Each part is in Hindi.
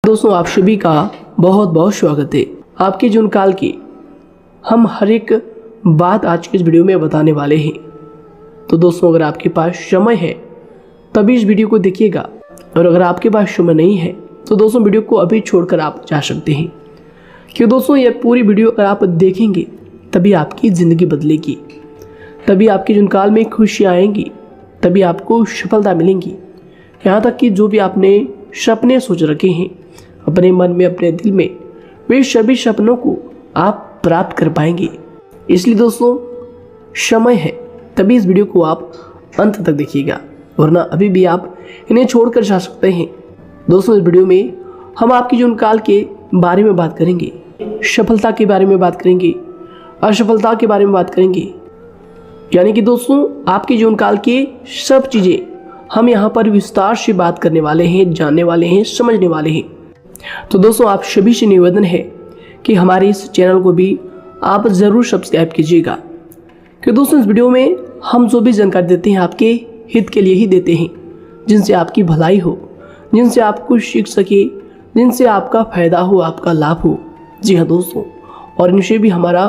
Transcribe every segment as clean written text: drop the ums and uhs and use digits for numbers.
दोस्तों आप सभी का बहुत बहुत स्वागत है। आपके जीवन काल की हम हर एक बात आज के इस वीडियो में बताने वाले हैं। तो दोस्तों अगर आपके पास समय है तभी इस वीडियो को देखिएगा, और अगर आपके पास समय नहीं है तो दोस्तों वीडियो को अभी छोड़कर आप जा सकते हैं। क्यों दोस्तों, यह पूरी वीडियो अगर आप देखेंगे तभी आपकी ज़िंदगी बदलेगी, तभी आपके जीवन काल में खुशियाँ आएंगी, तभी आपको सफलता मिलेंगी। यहाँ तक कि जो भी आपने सपने सोच रखे हैं अपने मन में, अपने दिल में, वे सभी सपनों को आप प्राप्त कर पाएंगे। इसलिए दोस्तों समय है तभी इस वीडियो को आप अंत तक देखिएगा, वरना अभी भी आप इन्हें छोड़कर जा सकते हैं। दोस्तों इस वीडियो में हम आपके जीवन काल के बारे में बात करेंगे, सफलता के बारे में बात करेंगे, असफलता के बारे में बात करेंगे। यानी कि दोस्तों आपके जीवन काल के सब चीज़ें हम यहाँ पर विस्तार से बात करने वाले हैं, जानने वाले हैं, समझने वाले हैं। तो दोस्तों आप सभी से निवेदन है कि हमारे इस चैनल को भी आप ज़रूर सब्सक्राइब कीजिएगा, क्योंकि दोस्तों इस वीडियो में हम जो भी जानकारी देते हैं आपके हित के लिए ही देते हैं, जिनसे आपकी भलाई हो, जिनसे आप कुछ सीख सके, जिनसे आपका फ़ायदा हो, आपका लाभ हो। जी हाँ दोस्तों, और इनसे भी हमारा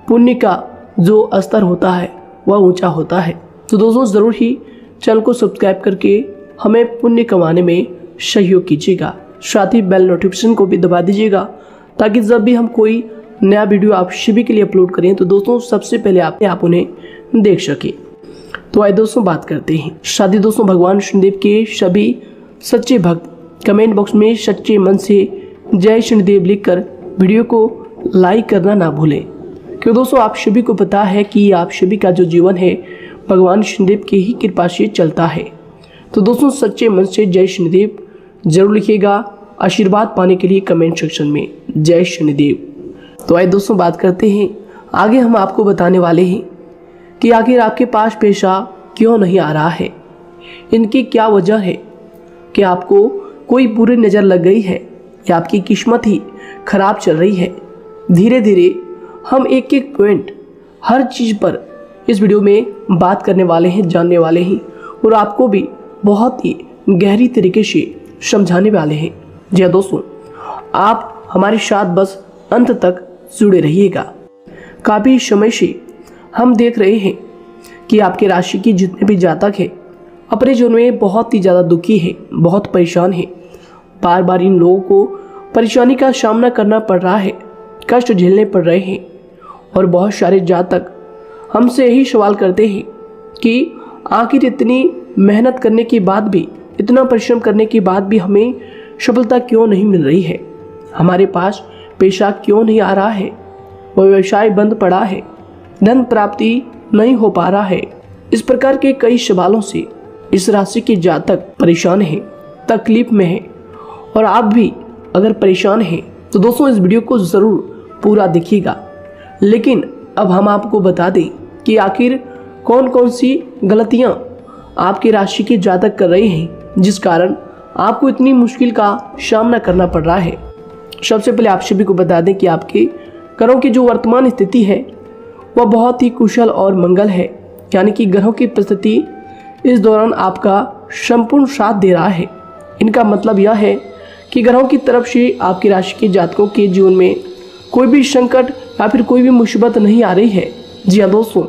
पुण्य का जो स्तर होता है वह ऊंचा होता है। तो दोस्तों ज़रूर ही चैनल को सब्सक्राइब करके हमें पुण्य कमाने में सहयोग कीजिएगा। साथ ही बेल नोटिफिकेशन को भी दबा दीजिएगा, ताकि जब भी हम कोई नया वीडियो आप सभी के लिए अपलोड करें तो दोस्तों सबसे पहले आप उन्हें देख सकें। तो आइए दोस्तों बात करते हैं। साथ ही दोस्तों भगवान शनिदेव के सभी सच्चे भक्त कमेंट बॉक्स में सच्चे मन से जय शनिदेव लिखकर वीडियो को लाइक करना ना भूलें, क्योंकि दोस्तों आप सभी को पता है कि आप सभी का जो जीवन है भगवान शनिदेव की ही कृपा से चलता है। तो दोस्तों सच्चे मन से जय शनिदेव जरूर लिखिएगा, आशीर्वाद पाने के लिए कमेंट सेक्शन में जय शनिदेव। तो आइए दोस्तों बात करते हैं। आगे हम आपको बताने वाले हैं कि आखिर आपके पास पैसा क्यों नहीं आ रहा है, इनकी क्या वजह है, कि आपको कोई बुरी नज़र लग गई है या आपकी किस्मत ही खराब चल रही है। धीरे धीरे हम एक एक पॉइंट हर चीज़ पर इस वीडियो में बात करने वाले हैं, जानने वाले हैं, और आपको भी बहुत ही गहरी तरीके से समझाने वाले हैं। जी हाँ दोस्तों, आप हमारे साथ बस अंत तक जुड़े रहिएगा। काफ़ी समय से हम देख रहे हैं कि आपके राशि की जितने भी जातक हैं अपने जीवन में बहुत ही ज़्यादा दुखी है, बहुत परेशान है। बार बार इन लोगों को परेशानी का सामना करना पड़ रहा है, कष्ट झेलने पड़ रहे हैं। और बहुत सारे जातक हमसे यही सवाल करते हैं कि आखिर इतनी मेहनत करने के बाद भी, इतना परिश्रम करने के बाद भी हमें सफलता क्यों नहीं मिल रही है, हमारे पास पैसा क्यों नहीं आ रहा है, वह व्यवसाय बंद पड़ा है, धन प्राप्ति नहीं हो पा रहा है। इस प्रकार के कई सवालों से इस राशि के जातक परेशान हैं, तकलीफ में हैं। और आप भी अगर परेशान हैं तो दोस्तों इस वीडियो को ज़रूर पूरा देखिएगा। लेकिन अब हम आपको बता दें कि आखिर कौन कौन सी गलतियां आपकी राशि के जातक कर रहे हैं जिस कारण आपको इतनी मुश्किल का सामना करना पड़ रहा है। सबसे पहले आप सभी को बता दें कि आपके ग्रहों की जो वर्तमान स्थिति है वह बहुत ही कुशल और मंगल है, यानी कि ग्रहों की परिस्थिति इस दौरान आपका संपूर्ण साथ दे रहा है। इनका मतलब यह है कि ग्रहों की तरफ से आपकी राशि के जातकों के जीवन में कोई भी संकट या फिर कोई भी मुसीबत नहीं आ रही है। जी हाँ दोस्तों,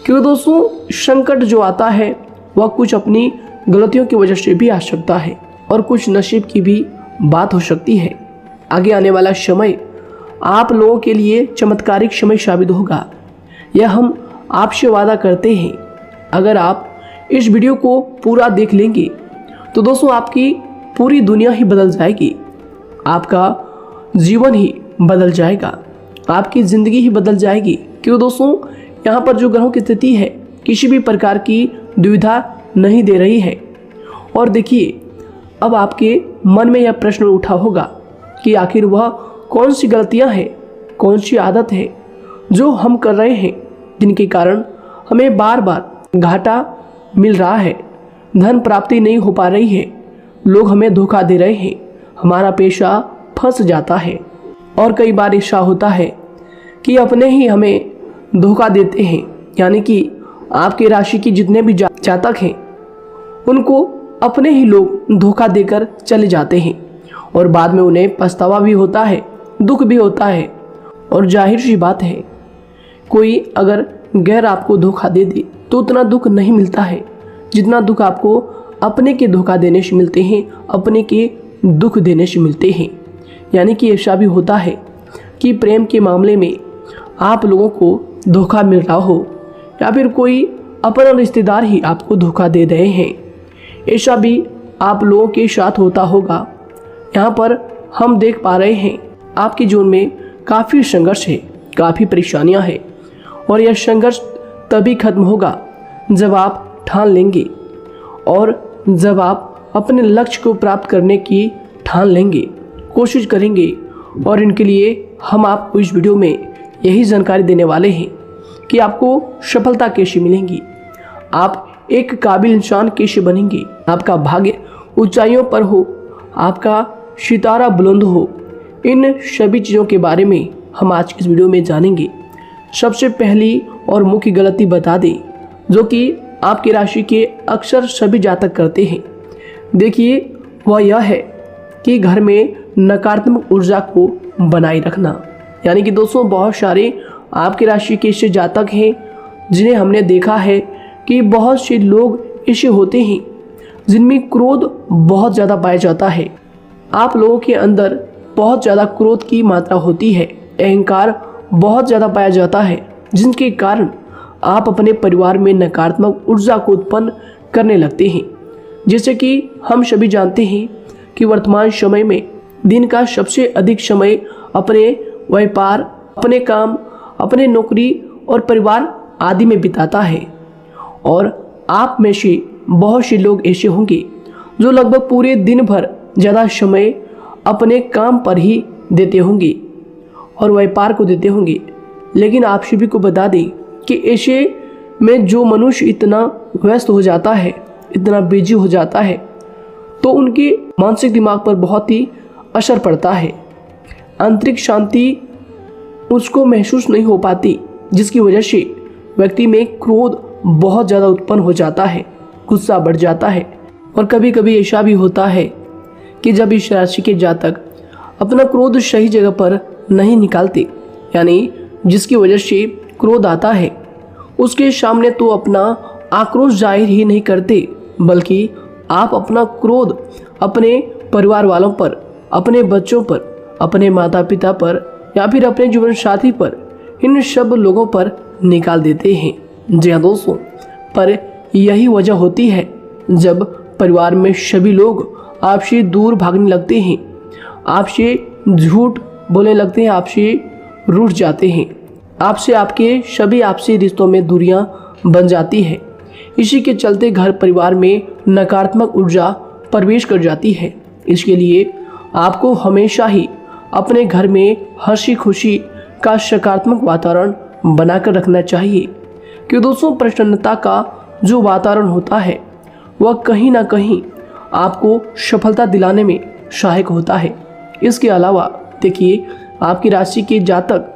क्योंकि दोस्तों संकट जो आता है वह कुछ अपनी गलतियों की वजह से भी आ सकता है, और कुछ नसीब की भी बात हो सकती है। आगे आने वाला समय आप लोगों के लिए चमत्कारिक समय साबित होगा, यह हम आपसे वादा करते हैं। अगर आप इस वीडियो को पूरा देख लेंगे तो दोस्तों आपकी पूरी दुनिया ही बदल जाएगी, आपका जीवन ही बदल जाएगा, आपकी ज़िंदगी ही बदल जाएगी। क्यों दोस्तों, यहाँ पर जो ग्रहों की स्थिति है किसी भी प्रकार की दुविधा नहीं दे रही है। और देखिए, अब आपके मन में यह प्रश्न उठा होगा कि आखिर वह कौन सी गलतियाँ हैं, कौन सी आदत है जो हम कर रहे हैं, जिनके कारण हमें बार बार घाटा मिल रहा है, धन प्राप्ति नहीं हो पा रही है, लोग हमें धोखा दे रहे हैं, हमारा पैसा फंस जाता है। और कई बार ऐसा होता है कि अपने ही हमें धोखा देते हैं, यानी कि आपकी राशि की जितने भी जातक हैं उनको अपने ही लोग धोखा देकर चले जाते हैं। और बाद में उन्हें पछतावा भी होता है, दुख भी होता है। और जाहिर सी बात है, कोई अगर गैर आपको धोखा दे दे तो उतना दुख नहीं मिलता है जितना दुख आपको अपने के धोखा देने से मिलते हैं, अपने के दुख देने से मिलते हैं। यानी कि ऐसा भी होता है कि प्रेम के मामले में आप लोगों को धोखा मिल रहा हो या फिर कोई अपना रिश्तेदार ही आपको धोखा दे रहे हैं। ऐसा भी आप लोगों के साथ होता होगा। यहाँ पर हम देख पा रहे हैं आपके जीवन में काफ़ी संघर्ष है, काफ़ी परेशानियाँ हैं और यह संघर्ष तभी खत्म होगा जब आप ठान लेंगे और जब आप अपने लक्ष्य को प्राप्त करने की ठान लेंगे, कोशिश करेंगे। और इनके लिए हम आपको इस वीडियो में यही जानकारी देने वाले हैं कि आपको सफलता कैसे मिलेंगी, आप एक काबिल इंसान कैसे बनेंगे, आपका भाग्य ऊंचाइयों पर हो, आपका सितारा बुलंद हो। इन सभी चीज़ों के बारे में हम आज की इस वीडियो में जानेंगे। सबसे पहली और मुख्य गलती बता दें जो कि आपकी राशि के अक्सर सभी जातक करते हैं। देखिए, वह यह है कि घर में नकारात्मक ऊर्जा को बनाए रखना। यानी कि दोस्तों, बहुत सारे आपकी राशि के ऐसे जातक हैं जिन्हें हमने देखा है कि बहुत से लोग ऐसे होते हैं जिनमें क्रोध बहुत ज़्यादा पाया जाता है। आप लोगों के अंदर बहुत ज़्यादा क्रोध की मात्रा होती है, अहंकार बहुत ज़्यादा पाया जाता है, जिनके कारण आप अपने परिवार में नकारात्मक ऊर्जा को उत्पन्न करने लगते हैं। जैसे कि हम सभी जानते हैं कि वर्तमान समय में दिन का सबसे अधिक समय अपने व्यापार, अपने काम, अपने नौकरी और परिवार आदि में बिताता है। और आप में से बहुत से लोग ऐसे होंगे जो लगभग पूरे दिन भर ज़्यादा समय अपने काम पर ही देते होंगे और व्यापार को देते होंगे। लेकिन आप सभी को बता दें कि ऐसे में जो मनुष्य इतना व्यस्त हो जाता है, इतना बिजी हो जाता है, तो उनके मानसिक दिमाग पर बहुत ही असर पड़ता है। आंतरिक शांति उसको महसूस नहीं हो पाती, जिसकी वजह से व्यक्ति में क्रोध बहुत ज़्यादा उत्पन्न हो जाता है, गुस्सा बढ़ जाता है। और कभी कभी ऐसा भी होता है कि जब इस राशि के जातक अपना क्रोध सही जगह पर नहीं निकालते, यानी जिसकी वजह से क्रोध आता है, उसके सामने तो अपना आक्रोश जाहिर ही नहीं करते, बल्कि आप अपना क्रोध अपने परिवार वालों पर, अपने बच्चों पर, अपने माता पिता पर या फिर अपने जीवन साथी पर, इन सब लोगों पर निकाल देते हैं। जी हाँ दोस्तों, पर यही वजह होती है जब परिवार में सभी लोग आपसे दूर भागने लगते हैं, आपसे झूठ बोलने लगते हैं, आपसे रूठ जाते हैं, आपसे आपके सभी आपसी रिश्तों में दूरियां बन जाती है। इसी के चलते घर परिवार में नकारात्मक ऊर्जा प्रवेश कर जाती है। इसके लिए आपको हमेशा ही अपने घर में हंसी खुशी का सकारात्मक वातावरण बनाकर रखना चाहिए। कि दोस्तों, प्रसन्नता का जो वातावरण होता है वह कहीं ना कहीं आपको सफलता दिलाने में सहायक होता है। इसके अलावा देखिए, आपकी राशि के जातक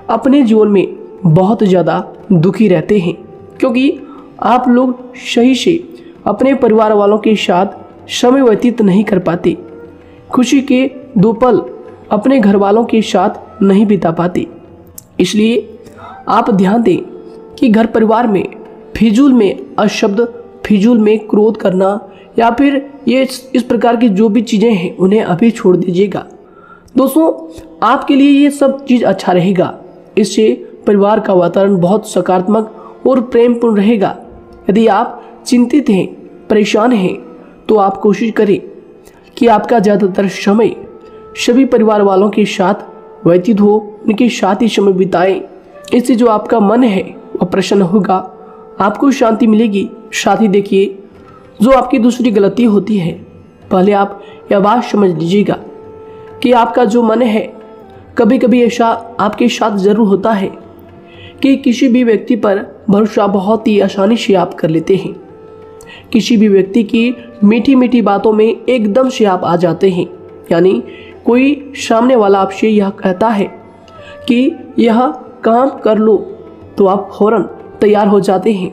अपने जीवन में बहुत ज़्यादा दुखी रहते हैं, क्योंकि आप लोग सही से अपने परिवार वालों के साथ समय व्यतीत नहीं कर पाते, खुशी के दो पल अपने घर वालों के साथ नहीं बिता पाते। इसलिए आप ध्यान दें कि घर परिवार में फिजूल में अशब्द, फिजूल में क्रोध करना या फिर ये इस प्रकार की जो भी चीज़ें हैं उन्हें अभी छोड़ दीजिएगा। दोस्तों, आपके लिए ये सब चीज़ अच्छा रहेगा। इससे परिवार का वातावरण बहुत सकारात्मक और प्रेमपूर्ण रहेगा। यदि आप चिंतित हैं, परेशान हैं, तो आप कोशिश करें कि आपका ज़्यादातर समय सभी परिवार वालों के साथ व्यतीत हो, उनके साथ ही समय बिताएं। इससे जो आपका मन है वह प्रसन्न होगा, आपको शांति मिलेगी। साथ ही देखिए, जो आपकी दूसरी गलती होती है, पहले आप यह बात समझ लीजिएगा कि आपका जो मन है, कभी कभी ऐसा आपके साथ ज़रूर होता है कि किसी भी व्यक्ति पर भरोसा बहुत ही आसानी से आप कर लेते हैं। किसी भी व्यक्ति की मीठी मीठी बातों में एकदम से आप आ जाते हैं। यानी कोई सामने वाला आपसे यह कहता है कि यह काम कर लो, तो आप फौरन तैयार हो जाते हैं।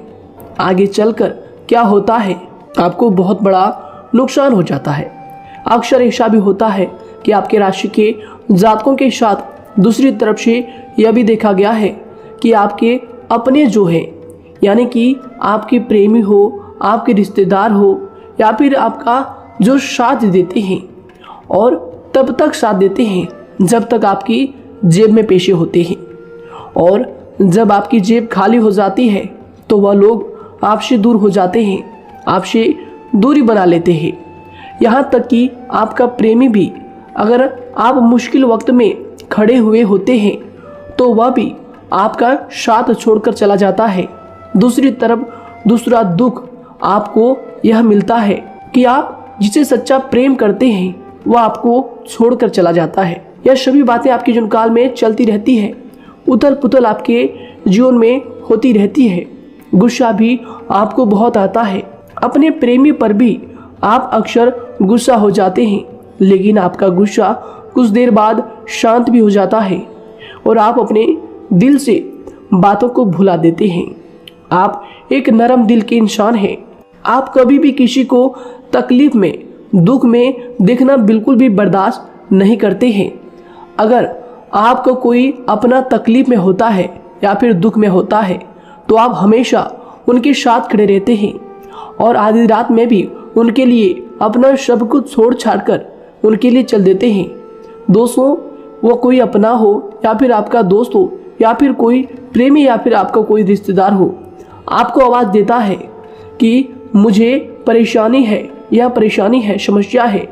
आगे चलकर क्या होता है, आपको बहुत बड़ा नुकसान हो जाता है। अक्सर ऐसा भी होता है कि आपके राशि के जातकों के साथ दूसरी तरफ से यह भी देखा गया है कि आपके अपने जो है, यानी कि आपके प्रेमी हो, आपके रिश्तेदार हो, या फिर आपका जो साथ देते हैं और तब तक साथ देते हैं जब तक आपकी जेब में पैसे होते हैं, और जब आपकी जेब खाली हो जाती है तो वह लोग आपसे दूर हो जाते हैं, आपसे दूरी बना लेते हैं। यहाँ तक कि आपका प्रेमी भी अगर आप मुश्किल वक्त में खड़े हुए होते हैं तो वह भी आपका साथ छोड़कर चला जाता है। दूसरी तरफ दूसरा दुख आपको यह मिलता है कि आप जिसे सच्चा प्रेम करते हैं वह आपको छोड़कर चला जाता है। यह सभी बातें आपके जीवन काल में चलती रहती है, उथल पुथल आपके जीवन में होती रहती है। गुस्सा भी आपको बहुत आता है, अपने प्रेमी पर भी आप अक्सर गुस्सा हो जाते हैं, लेकिन आपका गुस्सा कुछ देर बाद शांत भी हो जाता है और आप अपने दिल से बातों को भुला देते हैं। आप एक नरम दिल के इंसान हैं। आप कभी भी किसी को तकलीफ में, दुख में देखना बिल्कुल भी बर्दाश्त नहीं करते हैं। अगर आपको कोई अपना तकलीफ में होता है या फिर दुख में होता है तो आप हमेशा उनके साथ खड़े रहते हैं और आधी रात में भी उनके लिए अपना सब कुछ छोड़ छाड़ कर उनके लिए चल देते हैं। दोस्तों, वो कोई अपना हो या फिर आपका दोस्त हो या फिर कोई प्रेमी या फिर आपका कोई रिश्तेदार हो, आपको आवाज़ देता है कि मुझे परेशानी है, यह परेशानी है, समस्या है,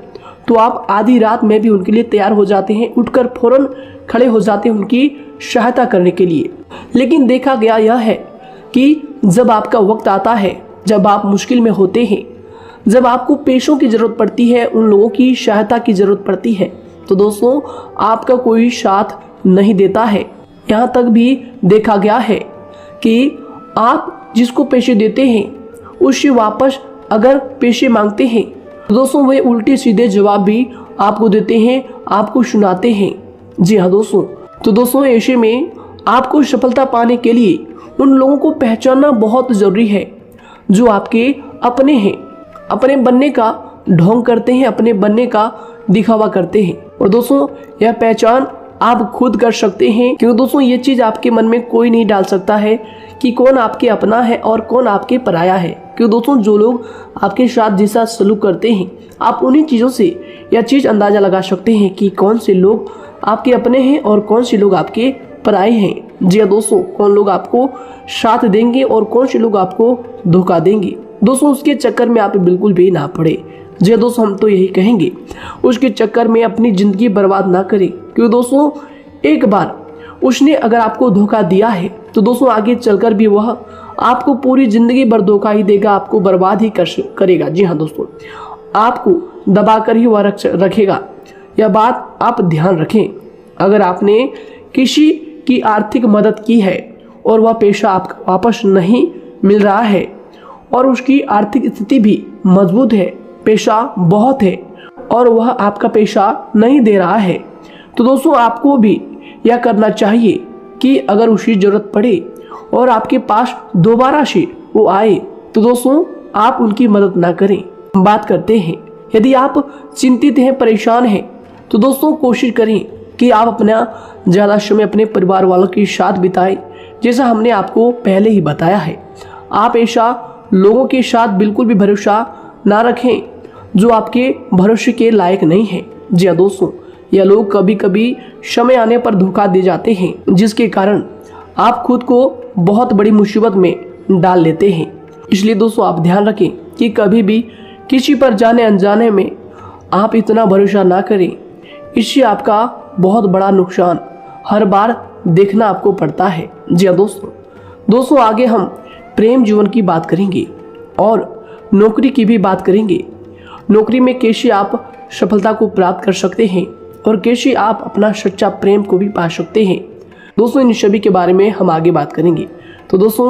तो आप आधी रात में भी उनके लिए तैयार हो जाते हैं, उठकर फौरन खड़े हो जाते हैं उनकी सहायता करने के लिए। लेकिन देखा गया यह है कि जब आपका वक्त आता है, जब आप मुश्किल में होते हैं, जब आपको पैसों की ज़रूरत पड़ती है, उन लोगों की सहायता की ज़रूरत पड़ती है, तो दोस्तों आपका कोई साथ नहीं देता है। यहाँ तक भी देखा गया है कि आप जिसको पैसे देते हैं उससे वापस अगर पैसे मांगते हैं तो दोस्तों वे उल्टे सीधे जवाब भी आपको देते हैं, आपको सुनाते हैं। जी हाँ दोस्तों, तो दोस्तों ऐसे में आपको सफलता पाने के लिए उन लोगों को पहचानना बहुत ज़रूरी है जो आपके अपने हैं, अपने बनने का ढोंग करते हैं, अपने बनने का दिखावा करते हैं। और दोस्तों यह पहचान आप खुद कर सकते हैं, क्योंकि दोस्तों ये चीज़ आपके मन में कोई नहीं डाल सकता है कि कौन आपके अपना है और कौन आपके पराया है। क्योंकि दोस्तों जो लोग आपके साथ जैसा सलूक करते हैं, आप उन्हीं चीज़ों से यह चीज़ अंदाज़ा लगा सकते हैं कि कौन से लोग आपके अपने हैं और कौन से लोग आपके पराए हैं। जी हाँ दोस्तों, कौन लोग आपको साथ देंगे और कौन से लोग आपको धोखा देंगे। दोस्तों उसके चक्कर में आप बिल्कुल भी ना पड़े। जी दोस्तों, हम तो यही कहेंगे उसके चक्कर में अपनी ज़िंदगी बर्बाद ना करें, क्योंकि दोस्तों एक बार उसने अगर आपको धोखा दिया है तो दोस्तों आगे चलकर भी वह आपको पूरी ज़िंदगी भर धोखा ही देगा, आपको बर्बाद ही करेगा। जी हाँ दोस्तों, आपको दबा कर ही वह रखेगा। यह बात आप ध्यान रखें। अगर आपने किसी की आर्थिक मदद की है और वह पैसा आपको वापस नहीं मिल रहा है और उसकी आर्थिक स्थिति भी मजबूत है, पैसा बहुत है और वह आपका पैसा नहीं दे रहा है, तो दोस्तों आपको भी यह करना चाहिए कि अगर उसकी ज़रूरत पड़े और आपके पास दोबारा से वो आए तो दोस्तों आप उनकी मदद ना करें। बात करते हैं, यदि आप चिंतित हैं, परेशान हैं, तो दोस्तों कोशिश करें कि आप अपना ज़्यादा समय अपने परिवार वालों के साथ बिताएं, जैसा हमने आपको पहले ही बताया है। आप ऐसा लोगों के साथ बिल्कुल भी भरोसा ना रखें जो आपके भरोसे के लायक नहीं है। जी हाँ दोस्तों, यह लोग कभी कभी समय आने पर धोखा दे जाते हैं, जिसके कारण आप खुद को बहुत बड़ी मुसीबत में डाल लेते हैं। इसलिए दोस्तों आप ध्यान रखें कि कभी भी किसी पर जाने अनजाने में आप इतना भरोसा ना करें, इससे आपका बहुत बड़ा नुकसान हर बार देखना आपको पड़ता है। जी हाँ दोस्तों आगे हम प्रेम जीवन की बात करेंगे और नौकरी की भी बात करेंगे। नौकरी में कैसे आप सफलता को प्राप्त कर सकते हैं और कैसे आप अपना सच्चा प्रेम को भी पा सकते हैं। दोस्तों इन सभी के बारे में हम आगे बात करेंगे। तो दोस्तों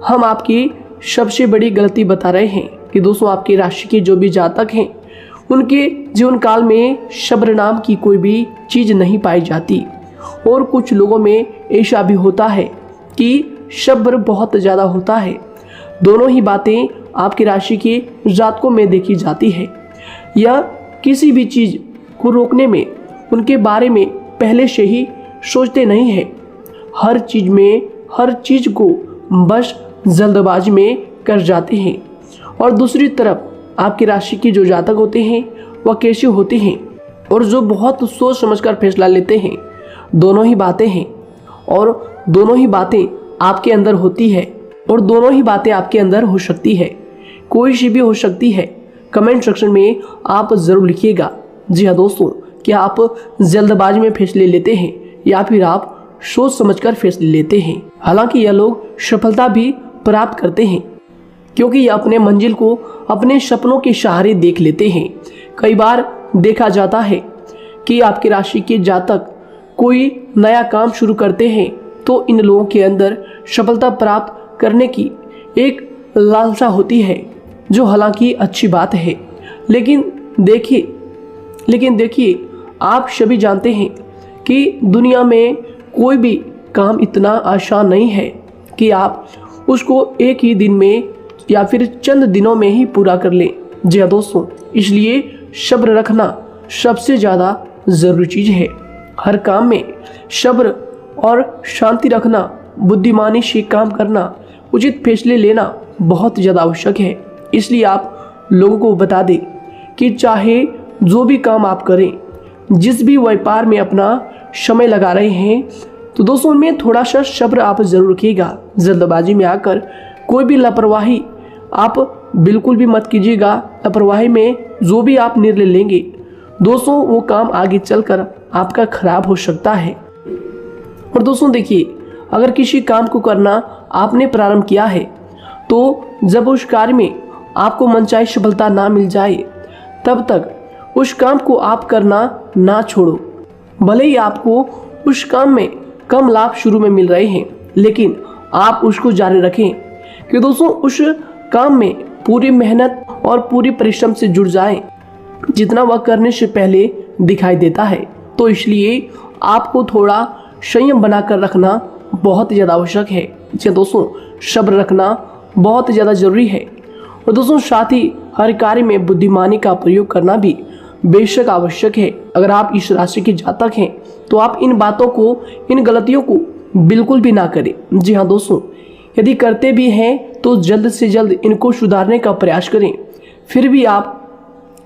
हम आपकी सबसे बड़ी गलती बता रहे हैं कि दोस्तों आपकी राशि के जो भी जातक हैं उनके जीवन काल में सब्र नाम की कोई भी चीज़ नहीं पाई जाती, और कुछ लोगों में ऐसा भी होता है कि सब्र बहुत ज़्यादा होता है। दोनों ही बातें आपकी राशि के जातकों में देखी जाती है। यह किसी भी चीज़ को रोकने में उनके बारे में पहले से ही सोचते नहीं हैं। हर चीज को बस जल्दबाजी में कर जाते हैं। और दूसरी तरफ आपकी राशि के जो जातक होते हैं वह कैसे होते हैं, और जो बहुत सोच समझकर फैसला लेते हैं। दोनों ही बातें हैं और दोनों ही बातें आपके अंदर होती है, और दोनों ही बातें आपके अंदर हो सकती है। कोई सी भी हो सकती है। कमेंट सेक्शन में आप ज़रूर लिखिएगा। जी हाँ दोस्तों, क्या आप जल्दबाजी में फैसले लेते हैं या फिर आप सोच समझकर फैसले लेते हैं। हालांकि यह लोग सफलता भी प्राप्त करते हैं, क्योंकि ये अपने मंजिल को अपने सपनों के सहारे देख लेते हैं। कई बार देखा जाता है कि आपकी राशि के जातक कोई नया काम शुरू करते हैं तो इन लोगों के अंदर सफलता प्राप्त करने की एक लालसा होती है, जो हालांकि अच्छी बात है। लेकिन देखिए आप सभी जानते हैं कि दुनिया में कोई भी काम इतना आसान नहीं है कि आप उसको एक ही दिन में या फिर चंद दिनों में ही पूरा कर लें। जी हाँ दोस्तों, इसलिए सब्र रखना सबसे ज़्यादा ज़रूरी चीज़ है। हर काम में सब्र और शांति रखना, बुद्धिमानी से काम करना, उचित फैसले लेना बहुत ज़्यादा आवश्यक है। इसलिए आप लोगों को बता दें कि चाहे जो भी काम आप करें, जिस भी व्यापार में अपना समय लगा रहे हैं, तो दोस्तों उनमें थोड़ा सा सब्र आप ज़रूर रखिएगा। जल्दबाजी में आकर कोई भी लापरवाही आप बिल्कुल भी मत कीजिएगा। लापरवाही में जो भी आप निर्णय लेंगे दोस्तों, वो काम आगे चलकर आपका खराब हो सकता है। और दोस्तों देखिए, अगर किसी काम को करना आपने प्रारंभ किया है, तो जब उस कार्य में आपको मनचाही सफलता ना मिल जाए, तब तक उस काम को आप करना ना छोड़ो। भले ही आपको उस काम में कम लाभ शुरू में मिल रहे हैं, लेकिन आप उसको जारी रखें कि दोस्तों उस काम में पूरी मेहनत और पूरी परिश्रम से जुड़ जाएं, जितना वह करने से पहले दिखाई देता है। तो इसलिए आपको थोड़ा संयम बनाकर रखना बहुत ज़्यादा आवश्यक है। जी दोस्तों, सब्र रखना बहुत ज़्यादा ज़रूरी है। और दोस्तों साथ ही हर कार्य में बुद्धिमानी का प्रयोग करना भी बेशक आवश्यक है। अगर आप इस राशि के जातक हैं तो आप इन बातों को, इन गलतियों को बिल्कुल भी ना करें। जी हाँ दोस्तों, यदि करते भी हैं तो जल्द से जल्द इनको सुधारने का प्रयास करें।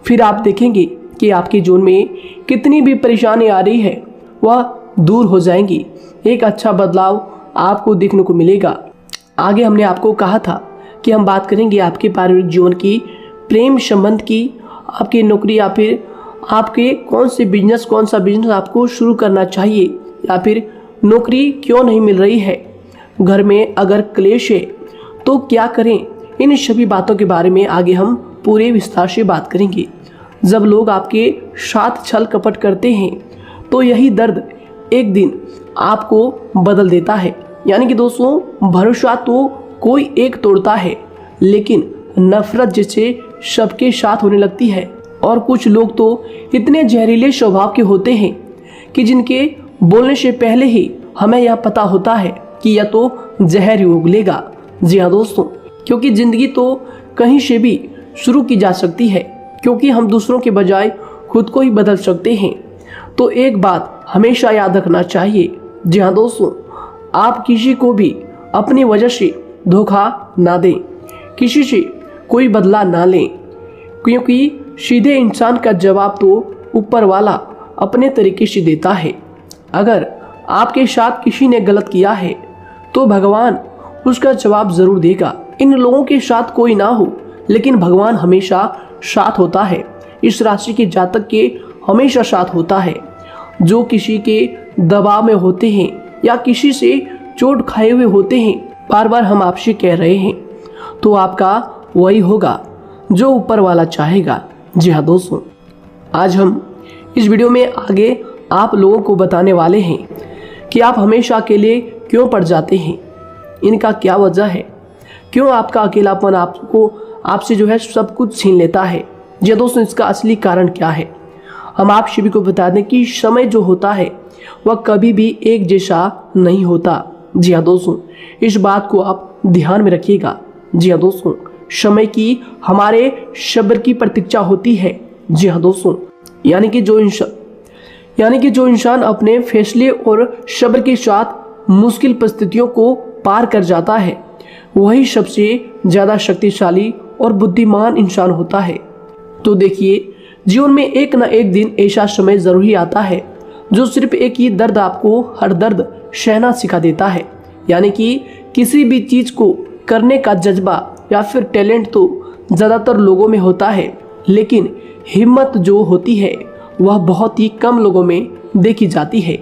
फिर आप देखेंगे कि आपके जीवन में कितनी भी परेशानी आ रही है वह दूर हो जाएंगी। एक अच्छा बदलाव आपको देखने को मिलेगा। आगे हमने आपको कहा था कि हम बात करेंगे आपके पारिवारिक जीवन की, प्रेम संबंध की, आपकी नौकरी या फिर आपके कौन सा बिजनेस आपको शुरू करना चाहिए, या फिर नौकरी क्यों नहीं मिल रही है, घर में अगर क्लेश है तो क्या करें। इन सभी बातों के बारे में आगे हम पूरे विस्तार से बात करेंगे। जब लोग आपके साथ छल कपट करते हैं तो यही दर्द एक दिन आपको बदल देता है। यानी कि दोस्तों, भरोसा तो कोई एक तोड़ता है, लेकिन नफरत जैसे सबके साथ होने लगती है। और कुछ लोग तो इतने जहरीले स्वभाव के होते हैं कि जिनके बोलने से पहले ही हमें यह पता होता है कि यह तो जहर ही उगलेगा। जी हाँ दोस्तों, क्योंकि ज़िंदगी तो कहीं से भी शुरू की जा सकती है, क्योंकि हम दूसरों के बजाय खुद को ही बदल सकते हैं। तो एक बात हमेशा याद रखना चाहिए। जी हाँ दोस्तों, आप किसी को भी अपनी वजह से धोखा ना दें, किसी से कोई बदला ना लें, क्योंकि सीधे इंसान का जवाब तो ऊपर वाला अपने तरीके से देता है। अगर आपके साथ किसी ने गलत किया है तो भगवान उसका जवाब जरूर देगा। इन लोगों के साथ कोई ना हो, लेकिन भगवान हमेशा साथ होता है। इस राशि के जातक के हमेशा साथ होता है। जो किसी के दबाव में होते हैं या किसी से चोट खाए हुए होते हैं, बार बार हम आपसे कह रहे हैं, तो आपका वही होगा जो ऊपर वाला चाहेगा। जी हाँ दोस्तों, आज हम इस वीडियो में आगे आप लोगों को बताने वाले हैं कि आप हमेशा अकेले क्यों पड़ जाते हैं, इनका क्या वजह है, क्यों आपका अकेलापन आपसे जो है सब कुछ छीन लेता है। जी दोस्तों, इसका असली कारण क्या है, हम आप सभी को बता दें कि समय जो होता है वह कभी भी एक जैसा नहीं होता। जी हाँ दोस्तों, इस बात को आप ध्यान में रखिएगा। जी हाँ दोस्तों, समय की हमारे सब्र की प्रतीक्षा होती है। जी हाँ दोस्तों, यानी यानी कि जो इंसान अपने फैसले और सब्र के साथ मुश्किल परिस्थितियों को पार कर जाता है वही सबसे ज़्यादा शक्तिशाली और बुद्धिमान इंसान होता है। तो देखिए, जीवन में एक ना एक दिन ऐसा समय ज़रूर ही आता है जो सिर्फ एक ही दर्द आपको हर दर्द सहना सिखा देता है। यानी कि किसी भी चीज़ को करने का जज्बा या फिर टैलेंट तो ज़्यादातर लोगों में होता है, लेकिन हिम्मत जो होती है वह बहुत ही कम लोगों में देखी जाती है।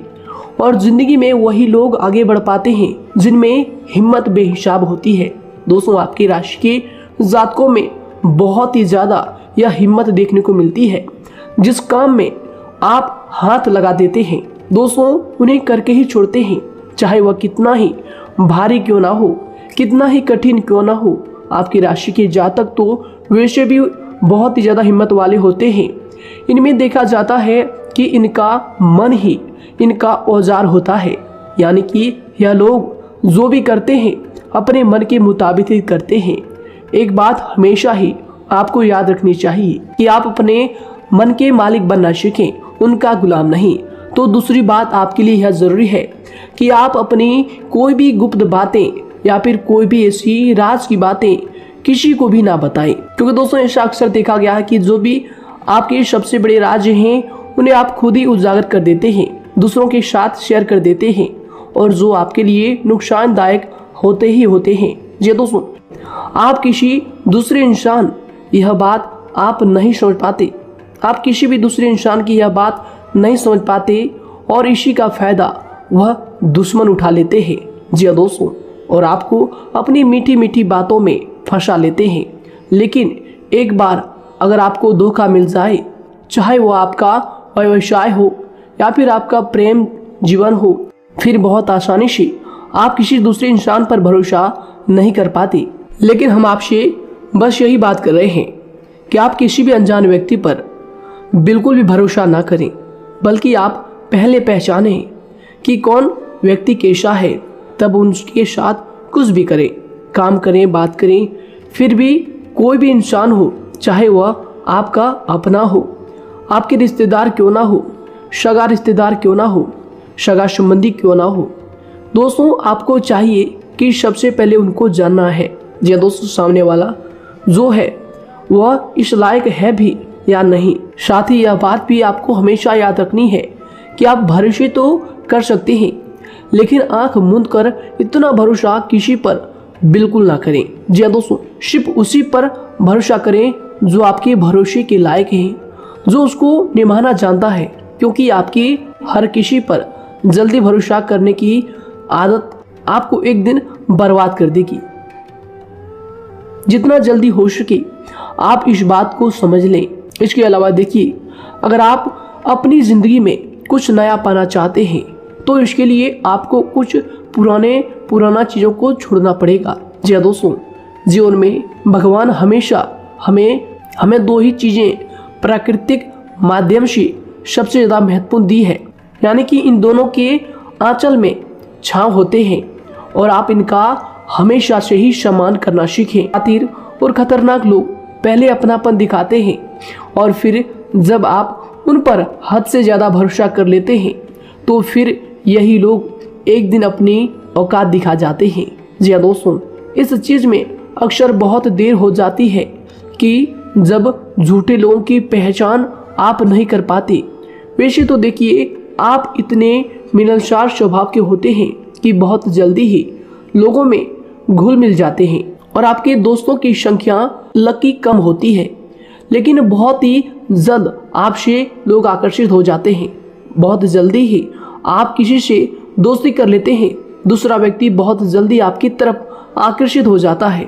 और ज़िंदगी में वही लोग आगे बढ़ पाते हैं जिनमें हिम्मत बेहिसाब होती है। दोस्तों, आपकी राशि के जातकों में बहुत ही ज़्यादा यह हिम्मत देखने को मिलती है। जिस काम में आप हाथ लगा देते हैं दोस्तों उन्हें करके ही छोड़ते हैं, चाहे वह कितना ही भारी क्यों ना हो, कितना ही कठिन क्यों ना हो। आपकी राशि के जातक तो वैसे भी बहुत ही ज़्यादा हिम्मत वाले होते हैं। इनमें देखा जाता है कि इनका मन ही इनका औजार होता है। यानी कि यह लोग जो भी करते हैं अपने मन के मुताबिक ही करते हैं। एक बात हमेशा ही आपको याद रखनी चाहिए कि आप अपने मन के मालिक बनना सीखें, उनका गुलाम नहीं। तो दूसरी बात आपके लिए यह ज़रूरी है कि आप अपनी कोई भी गुप्त बातें या फिर कोई भी ऐसी राज की बातें किसी को भी ना बताएं, क्योंकि दोस्तों ऐसा अक्सर देखा गया है कि जो भी आपके सबसे बड़े राज हैं उन्हें आप खुद ही उजागर कर देते हैं, दूसरों के साथ शेयर कर देते हैं और जो आपके लिए नुकसानदायक होते ही होते हैं। जी दोस्तों, आप किसी दूसरे इंसान यह बात आप नहीं समझ पाते, आप किसी भी दूसरे इंसान की यह बात नहीं समझ पाते और इसी का फायदा वह दुश्मन उठा लेते हैं। जी हाँ दोस्तों, और आपको अपनी मीठी मीठी बातों में फंसा लेते हैं। लेकिन एक बार अगर आपको धोखा मिल जाए, चाहे वो आपका व्यवसाय हो या फिर आपका प्रेम जीवन हो, फिर बहुत आसानी से आप किसी दूसरे इंसान पर भरोसा नहीं कर पाते। लेकिन हम आपसे बस यही बात कर रहे हैं कि आप किसी भी अनजान व्यक्ति पर बिल्कुल भी भरोसा ना करें, बल्कि आप पहले पहचानें कि कौन व्यक्ति कैसा है, तब उनके साथ कुछ भी करें, काम करें, बात करें। फिर भी कोई भी इंसान हो, चाहे वह आपका अपना हो, आपके रिश्तेदार क्यों ना हो, सगा रिश्तेदार क्यों ना हो, सगा संबंधी क्यों ना हो, दोस्तों आपको चाहिए कि सबसे पहले उनको जानना है जी दोस्तों सामने वाला जो है वह इस लायक है भी या नहीं। साथ ही यह बात भी आपको हमेशा याद रखनी है कि आप भरोसे तो कर सकते हैं, लेकिन आंख मूंद कर इतना भरोसा किसी पर बिल्कुल ना करें। जी दोस्तों, सिर्फ उसी पर भरोसा करें जो आपके भरोसे के लायक है, जो उसको निभाना जानता है, क्योंकि आपकी हर किसी पर जल्दी भरोसा करने की आदत आपको एक दिन बर्बाद कर देगी। जितना जल्दी हो सके आप इस बात को समझ लें। इसके अलावा देखिए, अगर आप अपनी ज़िंदगी में कुछ नया पाना चाहते हैं तो इसके लिए आपको कुछ पुराना चीज़ों को छोड़ना पड़ेगा। जी दोस्तों, जीवन में भगवान हमेशा हमें दो ही चीज़ें प्राकृतिक माध्यम से सबसे ज़्यादा महत्वपूर्ण दी है, यानी कि इन दोनों के आंचल में छांव होते हैं और आप इनका हमेशा से ही सम्मान करना सीखें। शातिर और खतरनाक लोग पहले अपनापन दिखाते हैं और फिर जब आप उन पर हद से ज़्यादा भरोसा कर लेते हैं तो फिर यही लोग एक दिन अपनी औकात दिखा जाते हैं। जी हाँ दोस्तों, इस चीज़ में अक्सर बहुत देर हो जाती है कि जब झूठे लोगों की पहचान आप नहीं कर पाते। वैसे तो देखिए, आप इतने मिलनसार स्वभाव के होते हैं कि बहुत जल्दी ही लोगों में घुल मिल जाते हैं और आपके दोस्तों की संख्या लकी कम होती है, लेकिन बहुत ही जल्द आपसे लोग आकर्षित हो जाते हैं। बहुत जल्दी ही आप किसी से दोस्ती कर लेते हैं, दूसरा व्यक्ति बहुत जल्दी आपकी तरफ आकर्षित हो जाता है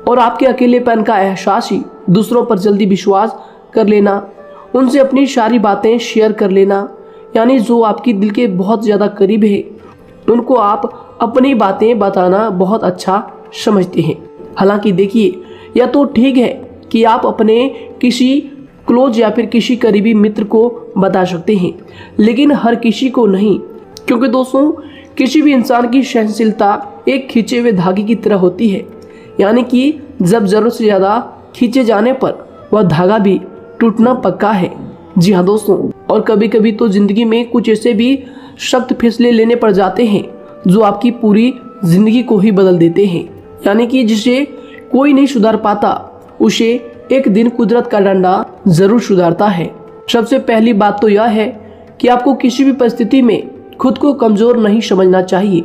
और आपके अकेलेपन का एहसास ही दूसरों पर जल्दी विश्वास कर लेना, उनसे अपनी सारी बातें शेयर कर लेना, यानी जो आपकी दिल के बहुत ज़्यादा करीब है उनको आप अपनी बातें बताना बहुत अच्छा समझते हैं। हालांकि देखिए, यह तो ठीक है कि आप अपने किसी क्लोज या फिर किसी करीबी मित्र को बता सकते हैं, लेकिन हर किसी को नहीं, क्योंकि दोस्तों किसी भी इंसान की सहनशीलता एक खींचे हुए धागे की तरह होती है, यानी कि जब ज़रूरत से ज़्यादा खींचे जाने पर वह धागा भी टूटना पक्का है। जी हाँ दोस्तों, और कभी कभी तो जिंदगी में कुछ ऐसे भी सख्त फैसले लेने पड़ जाते हैं जो आपकी पूरी जिंदगी को ही बदल देते हैं। यानी कि जिसे कोई नहीं सुधार पाता उसे एक दिन कुदरत का डंडा जरूर सुधारता है। सबसे पहली बात तो यह है कि आपको किसी भी परिस्थिति में खुद को कमजोर नहीं समझना चाहिए,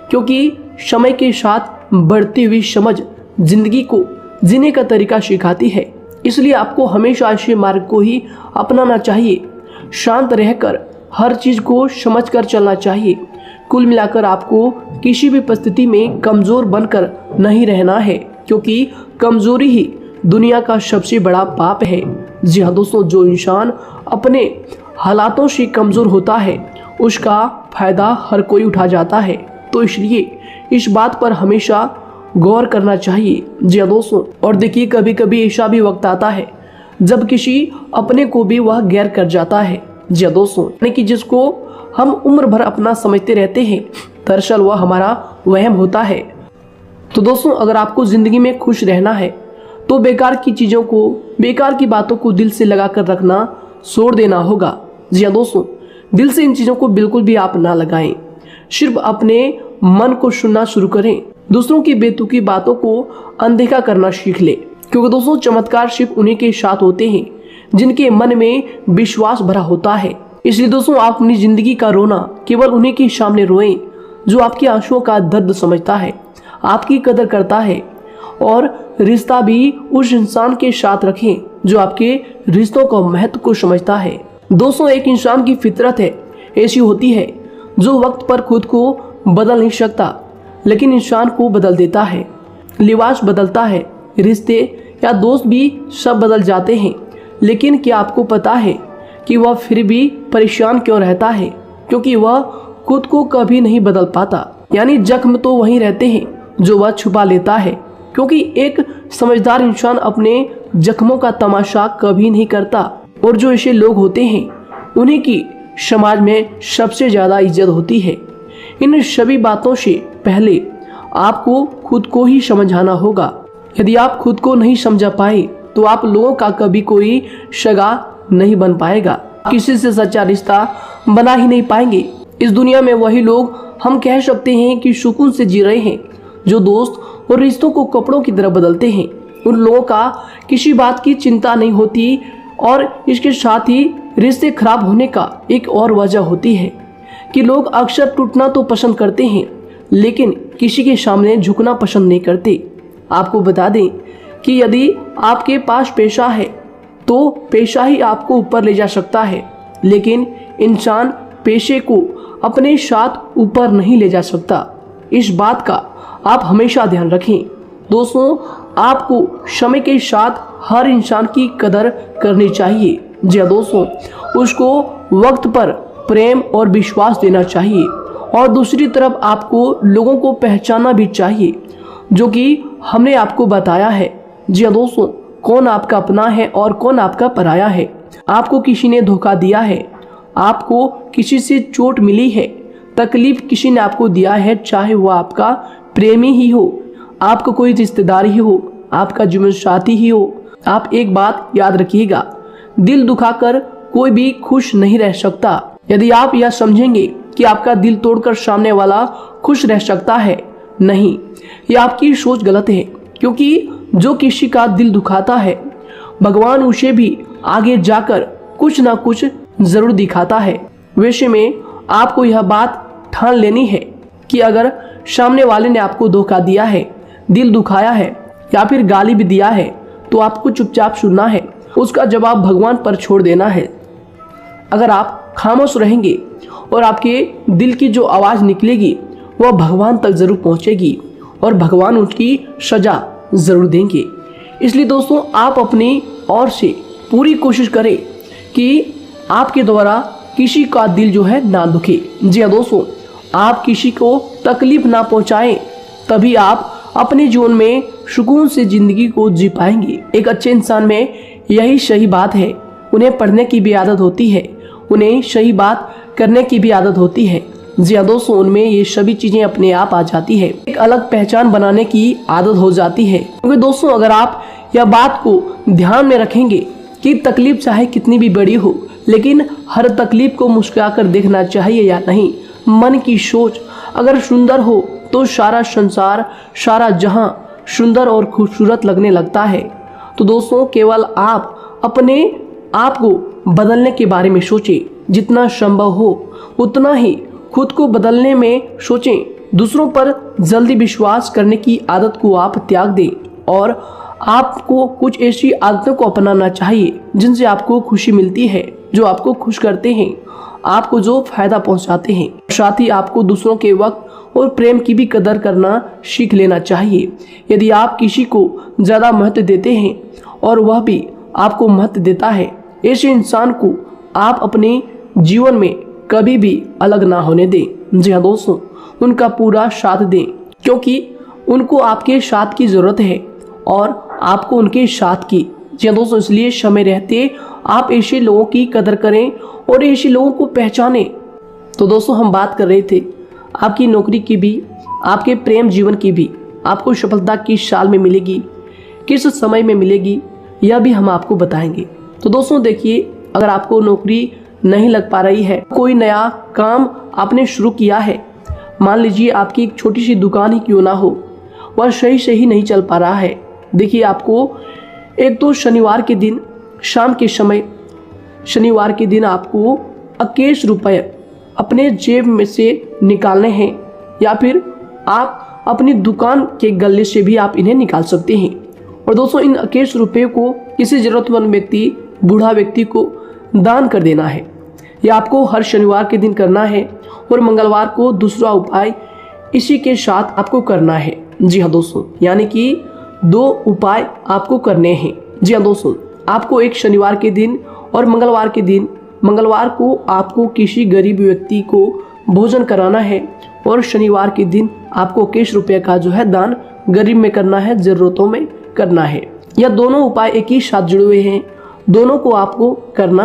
क्योंकि समय के साथ बढ़ती हुई समझ जिंदगी को जीने का तरीका सिखाती है। इसलिए आपको हमेशा ऐसे मार्ग को ही अपनाना चाहिए। शांत रहकर हर चीज को समझकर चलना चाहिए। कुल मिलाकर आपको किसी भी परिस्थिति में कमजोर बनकर नहीं रहना है, क्योंकि कमजोरी ही दुनिया का सबसे बड़ा पाप है। जी हाँ दोस्तों, जो इंसान अपने हालातों से कमजोर होता है उसका फायदा हर कोई उठा जाता है। तो इसलिए इस बात पर हमेशा गौर करना चाहिए। जी हाँ दोस्तों, और देखिए कभी कभी ऐसा भी वक्त आता है जब किसी अपने को भी वह गैर कर जाता है। जी हाँ दोस्तों, यानी कि जिसको हम उम्र भर अपना समझते रहते हैं, दरअसल वह हमारा वहम होता है। तो दोस्तों, अगर आपको जिंदगी में खुश रहना है तो बेकार की चीजों को, बेकार की बातों को दिल से लगा कर रखना छोड़ देना होगा। जी हाँ दोस्तों, दिल से इन चीजों को बिल्कुल भी आप ना लगाएं। सिर्फ अपने मन को सुनना शुरू करें। दूसरों की बेतुकी बातों को अनदेखा करना सीख ले, क्योंकि दोस्तों चमत्कार सिर्फ उन्हीं के साथ होते हैं जिनके मन में विश्वास भरा होता है। इसलिए दोस्तों, आप अपनी जिंदगी का रोना केवल उन्हीं के सामने रोएं जो आपके आंसुओं का दर्द समझता है, आपकी कदर करता है, और रिश्ता भी उस इंसान के साथ रखें जो आपके रिश्तों का महत्व को समझता है। दोस्तों, एक इंसान की फितरत है, ऐसी होती है जो वक्त पर खुद को बदल नहीं सकता लेकिन इंसान को बदल देता है। लिबास बदलता है, रिश्ते या दोस्त भी सब बदल जाते हैं, लेकिन क्या आपको पता है कि वह फिर भी परेशान क्यों रहता है? क्योंकि वह खुद को कभी नहीं बदल पाता। यानी जख्म तो वहीं रहते हैं जो वह छुपा लेता है, क्योंकि एक समझदार इंसान अपने जख्मों का तमाशा कभी नहीं करता। और जो ऐसे लोग होते हैं उन्हीं की समाज में सबसे ज्यादा इज्जत होती है। इन सभी बातों से पहले आपको खुद को ही समझाना होगा। यदि आप खुद को नहीं समझा पाए तो आप लोगों का कभी कोई सगा नहीं बन पाएगा, किसी से सच्चा रिश्ता बना ही नहीं पाएंगे। इस दुनिया में वही लोग हम कह सकते हैं कि सुकून से जी रहे हैं जो दोस्त और रिश्तों को कपड़ों की तरह बदलते हैं। उन लोगों का किसी बात की चिंता नहीं होती, और इसके साथ ही रिश्ते खराब होने का एक और वजह होती है कि लोग अक्सर टूटना तो पसंद करते हैं लेकिन किसी के सामने झुकना पसंद नहीं करते। आपको बता दें कि यदि आपके पास पैसा है तो पैसा ही आपको ऊपर ले जा सकता है, लेकिन इंसान पैसे को अपने साथ ऊपर नहीं ले जा सकता। इस बात का आप हमेशा ध्यान रखें। दोस्तों, आपको समय के साथ हर इंसान की कदर करनी चाहिए। जी दोस्तों, उसको वक्त पर प्रेम और विश्वास देना चाहिए, और दूसरी तरफ आपको लोगों को पहचानना भी चाहिए जो कि हमने आपको बताया है। जी दोस्तों, कौन आपका अपना है और कौन आपका पराया है। आपको किसी ने धोखा दिया है, आपको किसी से चोट मिली है, तकलीफ किसी ने आपको दिया है, चाहे वो आपका प्रेमी ही हो, आपका कोई रिश्तेदार ही हो, आपका जीवन साथी ही हो। आप एक बात याद रखिएगा, दिल दुखाकर कोई भी खुश नहीं रह सकता। यदि आप यह समझेंगे कि आपका दिल तोड़कर सामने वाला खुश रह सकता है, नहीं, यह आपकी सोच गलत है, क्योंकि जो किसी का दिल दुखाता है भगवान उसे भी आगे जाकर कुछ ना कुछ जरूर दिखाता है। वैसे में आपको यह बात ठान लेनी है कि अगर सामने वाले ने आपको धोखा दिया है, दिल दुखाया है या फिर गाली भी दिया है तो आपको चुपचाप सुनना है, उसका जवाब भगवान पर छोड़ देना है। अगर आप खामोश रहेंगे और आपके दिल की जो आवाज़ निकलेगी वह भगवान तक जरूर पहुंचेगी और भगवान उसकी सजा जरूर देंगे। इसलिए दोस्तों, आप अपनी ओर से पूरी कोशिश करें कि आपके द्वारा किसी का दिल जो है ना दुखे। जी हाँ दोस्तों, आप किसी को तकलीफ ना पहुंचाएं, तभी आप अपने जीवन में सुकून से जिंदगी को जी पाएंगे। एक अच्छे इंसान में यही सही बात है। उन्हें पढ़ने की भी आदत होती है, उन्हें सही बात करने की भी आदत होती है। जी हाँ दोस्तों, उनमें ये सभी चीजें अपने आप आ जाती है। एक अलग पहचान बनाने की आदत हो जाती है। क्योंकि दोस्तों, अगर आप यह बात को ध्यान में रखेंगे कि तकलीफ चाहे कितनी भी बड़ी हो लेकिन हर तकलीफ को मुस्कुराकर देखना चाहिए या नहीं। मन की सोच अगर सुंदर हो तो सारा संसार, सारा जहां सुंदर और खूबसूरत लगने लगता है। तो दोस्तों केवल आप अपने आप को बदलने के बारे में सोचें, जितना संभव हो उतना ही खुद को बदलने में सोचें। दूसरों पर जल्दी विश्वास करने की आदत को आप त्याग दें और आपको कुछ ऐसी आदतों को अपनाना चाहिए जिनसे आपको खुशी मिलती है, जो आपको खुश करते हैं, आपको जो फायदा पहुंचाते हैं। साथ ही आपको दूसरों के वक्त और प्रेम की भी कदर करना सीख लेना चाहिए। यदि आप किसी को ज़्यादा महत्व देते हैं और वह भी आपको महत्व देता है, ऐसे इंसान को आप अपने जीवन में कभी भी अलग ना होने दें। जी हाँ दोस्तों, उनका पूरा साथ दें, क्योंकि उनको आपके साथ की ज़रूरत है और आपको उनके साथ की। जी हाँ दोस्तों, इसलिए समय रहते आप ऐसे लोगों की कदर करें और ऐसे लोगों को पहचानें। तो दोस्तों हम बात कर रहे थे आपकी नौकरी की भी, आपके प्रेम जीवन की भी। आपको सफलता किस साल में मिलेगी, किस समय में मिलेगी, यह भी हम आपको बताएंगे। तो दोस्तों देखिए, अगर आपको नौकरी नहीं लग पा रही है, कोई नया काम आपने शुरू किया है, मान लीजिए आपकी एक छोटी सी दुकान ही क्यों ना हो, वह सही से ही नहीं चल पा रहा है। देखिए आपको एक तो शनिवार के दिन शाम के समय, शनिवार के दिन आपको 21 रुपये अपने जेब में से निकालने हैं, या फिर आप अपनी दुकान के गले से भी आप इन्हें निकाल सकते हैं। और दोस्तों इन 21 रुपये को किसी ज़रूरतमंद व्यक्ति, बूढ़ा व्यक्ति को दान कर देना है। यह आपको हर शनिवार के दिन करना है और मंगलवार को दूसरा उपाय इसी के साथ आपको करना है। जी हाँ दोस्तों, यानी कि 2 उपाय आपको करने हैं। जी हाँ दोस्तों, आपको एक शनिवार के दिन और मंगलवार के दिन, मंगलवार को आपको किसी गरीब व्यक्ति को भोजन कराना है और शनिवार के दिन आपको 21 रुपये का जो है दान गरीब में करना है, ज़रूरतों में करना है। यह दोनों उपाय एक ही साथ जुड़े हुए हैं, दोनों को आपको करना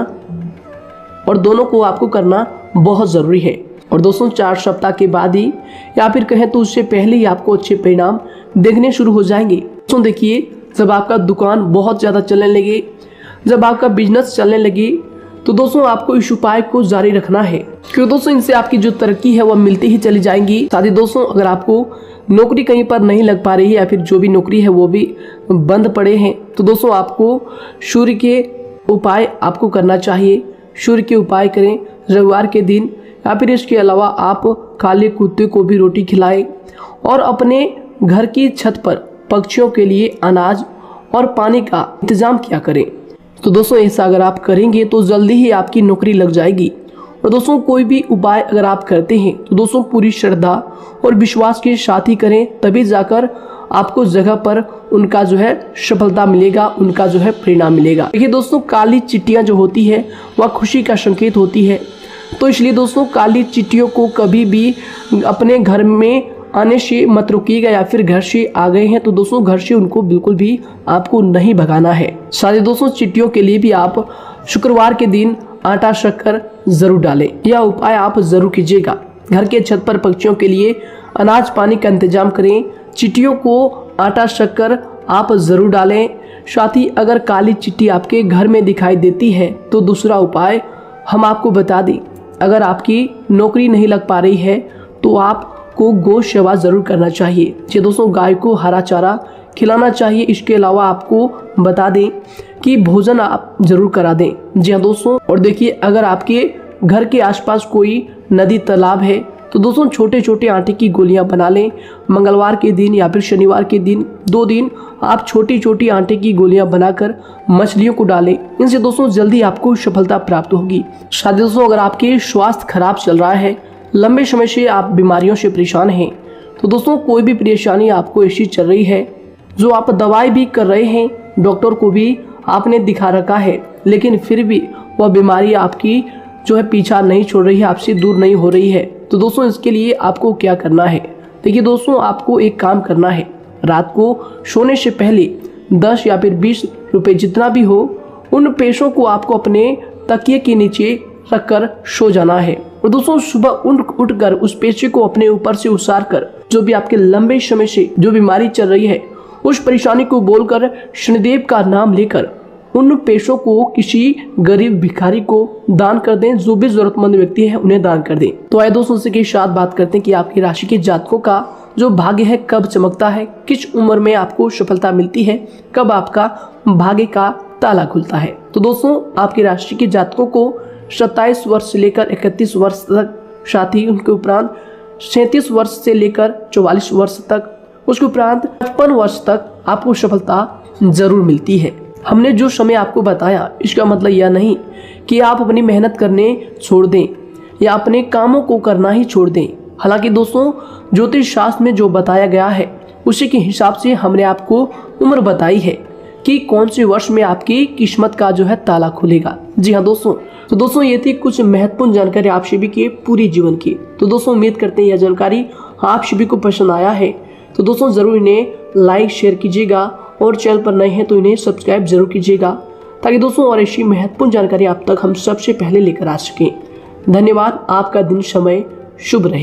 और दोनों को आपको करना बहुत ज़रूरी है। और दोस्तों 4 सप्ताह के बाद ही, या फिर कहें तो उससे पहले ही आपको अच्छे परिणाम देखने शुरू हो जाएंगे। दोस्तों देखिए, जब आपका दुकान बहुत ज़्यादा चलने लगे, जब आपका बिजनेस चलने लगे, तो दोस्तों आपको इस उपाय को जारी रखना है, क्योंकि दोस्तों इनसे आपकी जो तरक्की है वह मिलती ही चली जाएंगी। साथ ही दोस्तों अगर आपको नौकरी कहीं पर नहीं लग पा रही है, या फिर जो भी नौकरी है वो भी बंद पड़े हैं, तो दोस्तों आपको सूर्य के उपाय आपको करना चाहिए। सूर्य के उपाय करें रविवार के दिन, या फिर इसके अलावा आप काले कुत्ते को भी रोटी खिलाएं और अपने घर की छत पर पक्षियों के लिए अनाज और पानी का इंतजाम किया करें। तो दोस्तों ऐसा अगर आप करेंगे तो जल्दी ही आपकी नौकरी लग जाएगी। और दोस्तों कोई भी उपाय अगर आप करते हैं तो दोस्तों पूरी श्रद्धा और विश्वास के साथ ही करें, तभी जाकर आपको जगह पर उनका जो है सफलता मिलेगा, उनका जो है परिणाम मिलेगा। देखिए दोस्तों, काली चिट्टियां जो होती है वह खुशी का संकेत होती है, तो इसलिए दोस्तों काली चिट्टियों को कभी भी अपने घर में आने से मत रोकिएगा, या फिर घर से आ गए हैं तो दोस्तों घर से उनको बिल्कुल भी आपको नहीं भगाना है। साथ ही दोस्तों चिट्टियों के लिए भी आप शुक्रवार के दिन आटा शक्कर जरूर डालें, यह उपाय आप जरूर कीजिएगा। घर के छत पर पक्षियों के लिए अनाज पानी का इंतजाम करें, चिट्टियों को आटा शक्कर आप जरूर डालें। साथ ही अगर काली चिट्टी आपके घर में दिखाई देती है तो दूसरा उपाय हम आपको बता दें, अगर आपकी नौकरी नहीं लग पा रही है तो आपको गौ सेवा जरूर करना चाहिए। जी दोस्तों, गाय को हरा चारा खिलाना चाहिए। इसके अलावा आपको बता दें कि भोजन आप जरूर करा दें। जी हाँ दोस्तों, और देखिए अगर आपके घर के आसपास कोई नदी तालाब है तो दोस्तों छोटे छोटे आटे की गोलियां बना लें। मंगलवार के दिन या फिर शनिवार के दिन 2 दिन आप छोटी छोटी आटे की गोलियां बनाकर मछलियों को डालें। इनसे दोस्तों जल्दी आपको सफलता प्राप्त होगी। साथ ही दोस्तों अगर आपके स्वास्थ्य खराब चल रहा है, लंबे समय से आप बीमारियों से परेशान हैं, तो दोस्तों कोई भी परेशानी आपको ऐसी चल रही है जो आप दवाई भी कर रहे हैं, डॉक्टर को भी आपने दिखा रखा है, लेकिन फिर भी वह बीमारी आपकी जो है पीछा नहीं छोड़ रही है, आपसे दूर नहीं हो रही है, तो दोस्तों इसके लिए आपको क्या करना है। देखिए दोस्तों, आपको एक काम करना है, रात को सोने से पहले 10 या फिर 20 रुपए जितना भी हो, उन पैसों को आपको अपने तकिए के नीचे रखकर सो जाना है। और दोस्तों सुबह उठकर उस पैसे को अपने ऊपर से उतार कर, जो भी आपके लंबे समय से जो बीमारी चल रही है उस परेशानी को बोलकर शनिदेव का नाम लेकर उन पैसों को किसी गरीब भिखारी को दान कर दें, जो भी जरूरतमंद व्यक्ति है उन्हें दान कर दें। तो आइए दोस्तों इसी के साथ बात करते हैं कि आपकी राशि के जातकों का जो भाग्य है कब चमकता है, किस उम्र में आपको सफलता मिलती है, कब आपका भाग्य का ताला खुलता है। तो दोस्तों आपकी राशि के जातकों को 27 वर्ष से लेकर 31 वर्ष तक, साथ ही उनके उपरांत 37 वर्ष से लेकर 44 वर्ष तक, उसके उपरांत 55 वर्ष तक आपको सफलता जरूर मिलती है। हमने जो समय आपको बताया इसका मतलब यह नहीं कि आप अपनी मेहनत करने छोड़ दें या अपने कामों को करना ही छोड़ दें। हालांकि दोस्तों ज्योतिष शास्त्र में जो बताया गया है उसी के हिसाब से हमने आपको उम्र बताई है कि कौन से वर्ष में आपकी किस्मत का जो है ताला खुलेगा। जी हाँ दोस्तों, तो दोस्तों ये थी कुछ महत्वपूर्ण जानकारी आप सभी के पूरी जीवन की। तो दोस्तों उम्मीद करते हैं यह जानकारी आप सभी को पसंद आया है। तो दोस्तों जरूर इन्हें लाइक शेयर कीजिएगा और चैनल पर नए हैं तो इन्हें सब्सक्राइब जरूर कीजिएगा, ताकि दोस्तों और ऐसी महत्वपूर्ण जानकारी आप तक हम सबसे पहले लेकर आ सकें। धन्यवाद। आपका दिन समय शुभ रहे।